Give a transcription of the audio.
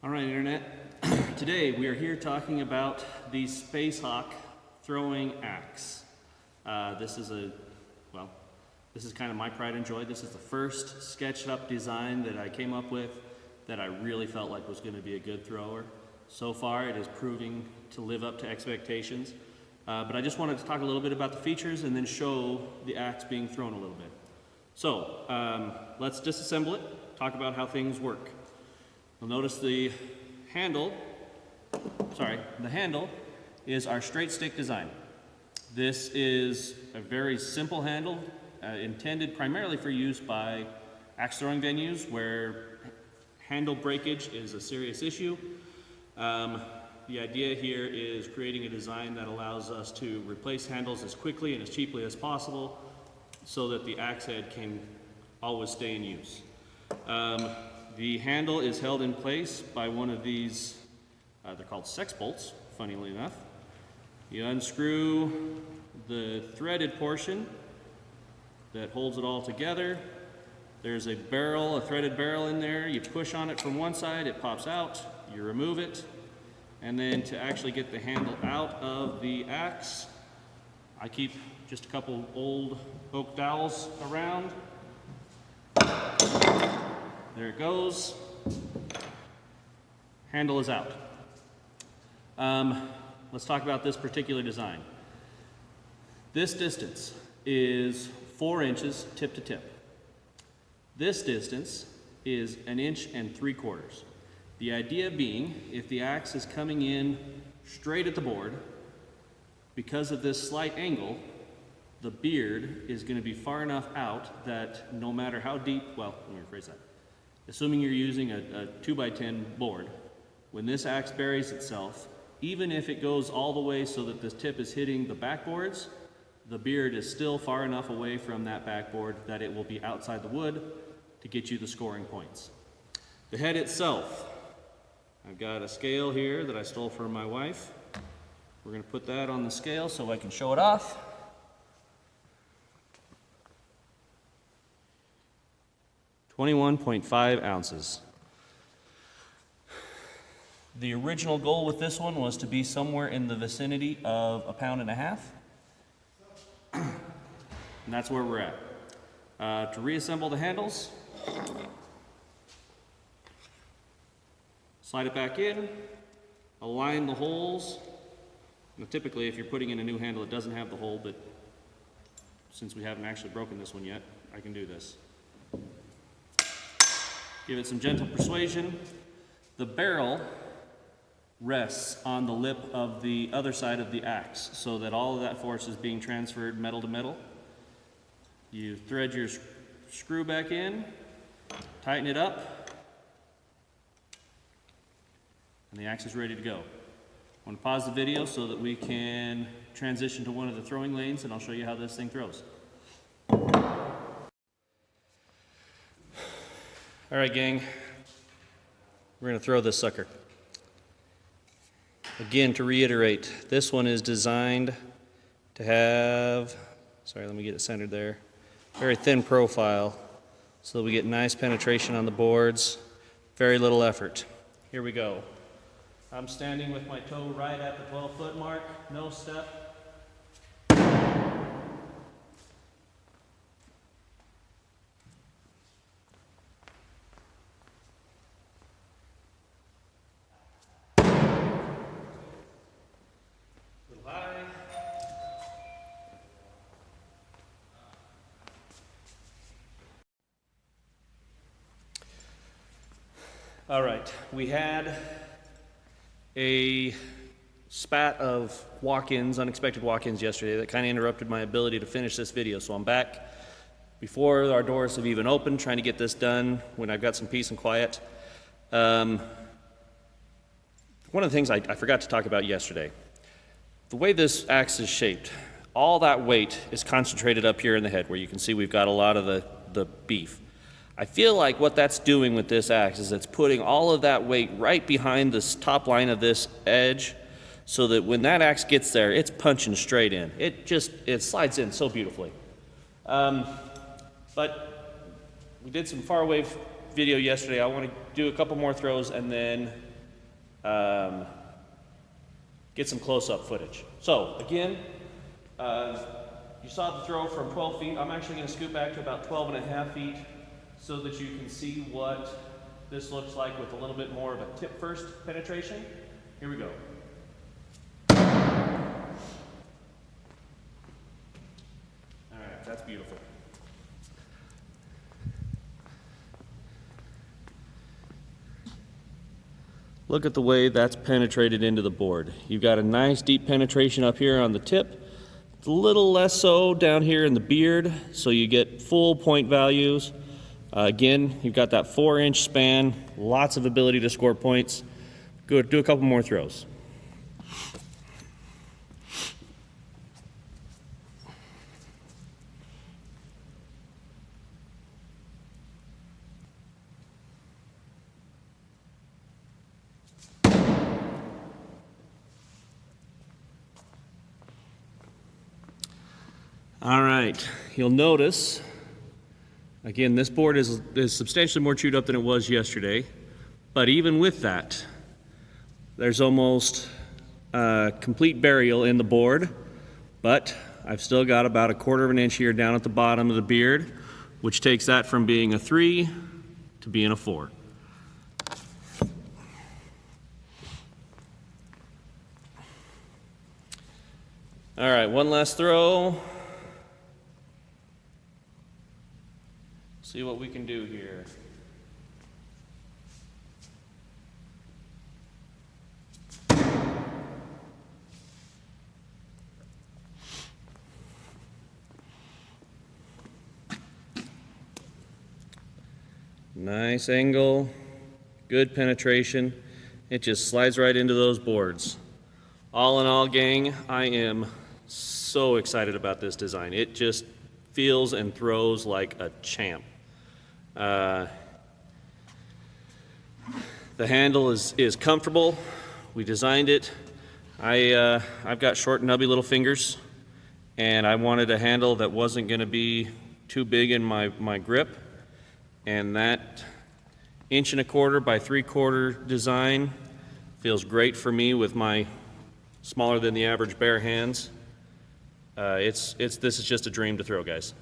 All right, Internet. Today we are here talking about the Spacehawk throwing axe. This is kind of my pride and joy. This is the first sketched up design that I came up with that I really felt like was going to be a good thrower. So far it is proving to live up to expectations. But I just wanted to talk a little bit about the features and then show the axe being thrown a little bit. So let's disassemble it, talk about how things work. You'll notice the handle is our straight stick design. This is a very simple handle intended primarily for use by axe throwing venues where handle breakage is a serious issue. The idea here is creating a design that allows us to replace handles as quickly and as cheaply as possible so that the axe head can always stay in use. The handle is held in place by one of these, they're called sex bolts, funnily enough. You unscrew the threaded portion that holds it all together. There's a threaded barrel in there. You push on it from one side, it pops out, you remove it, and then to actually get the handle out of the axe, I keep just a couple old oak dowels around. There it goes. Handle is out. Let's talk about this particular design. This distance is 4 inches tip to tip. This distance is 1 3/4 inches. The idea being, if the axe is coming in straight at the board, because of this slight angle, the beard is going to be far enough out that no matter how deep, well, let me rephrase that. Assuming you're using a 2x10 board, when this axe buries itself, even if it goes all the way so that this tip is hitting the backboards, the beard is still far enough away from that backboard that it will be outside the wood to get you the scoring points. The head itself, I've got a scale here that I stole from my wife. We're going to put that on the scale so I can show it off. .5 ounces. The original goal with this one was to be somewhere in the vicinity of 1.5 pounds. And that's where we're at. To reassemble the handles, slide it back in, align the holes. Now, typically, if you're putting in a new handle, it doesn't have the hole, but since we haven't actually broken this one yet, I can do this. Give it some gentle persuasion. The barrel rests on the lip of the other side of the axe so that all of that force is being transferred metal to metal. You thread your screw back in, tighten it up, and the axe is ready to go. I want to pause the video so that we can transition to one of the throwing lanes, and I'll show you how this thing throws. All right, gang, we're going to throw this sucker. Again, to reiterate, this one is designed to have, let me get it centered there, very thin profile so that we get nice penetration on the boards, very little effort. Here we go. I'm standing with my toe right at the 12-foot mark, no step. All right, we had a spat of walk-ins, unexpected walk-ins yesterday that kind of interrupted my ability to finish this video. So I'm back before our doors have even opened, trying to get this done when I've got some peace and quiet. One of the things I forgot to talk about yesterday, the way this axe is shaped, all that weight is concentrated up here in the head where you can see we've got a lot of the beef. I feel like what that's doing with this axe is it's putting all of that weight right behind this top line of this edge so that when that axe gets there, it's punching straight in. It slides in so beautifully. But we did some far away video yesterday. I want to do a couple more throws and then get some close-up footage. So again, you saw the throw from 12 feet. I'm actually going to scoot back to about 12 and a half feet so that you can see what this looks like with a little bit more of a tip first penetration. Here we go. All right, that's beautiful. Look at the way that's penetrated into the board. You've got a nice deep penetration up here on the tip. It's a little less so down here in the beard, so you get full point values. Again, you've got that 4-inch span, lots of ability to score points. Good, do a couple more throws. All right, you'll notice, again, this board is substantially more chewed up than it was yesterday, but even with that, there's almost complete burial in the board, but I've still got about 1/4 of an inch here down at the bottom of the beard, which takes that from being a 3 to being a 4. All right, one last throw. See what we can do here. Nice angle, good penetration. It just slides right into those boards. All in all, gang, I am so excited about this design. It just feels and throws like a champ. The handle is comfortable. We designed it. I've got short, nubby little fingers, and I wanted a handle that wasn't going to be too big in my grip. And that 1.25 by 3/4 design feels great for me with my smaller than the average bare hands. This is just a dream to throw, guys.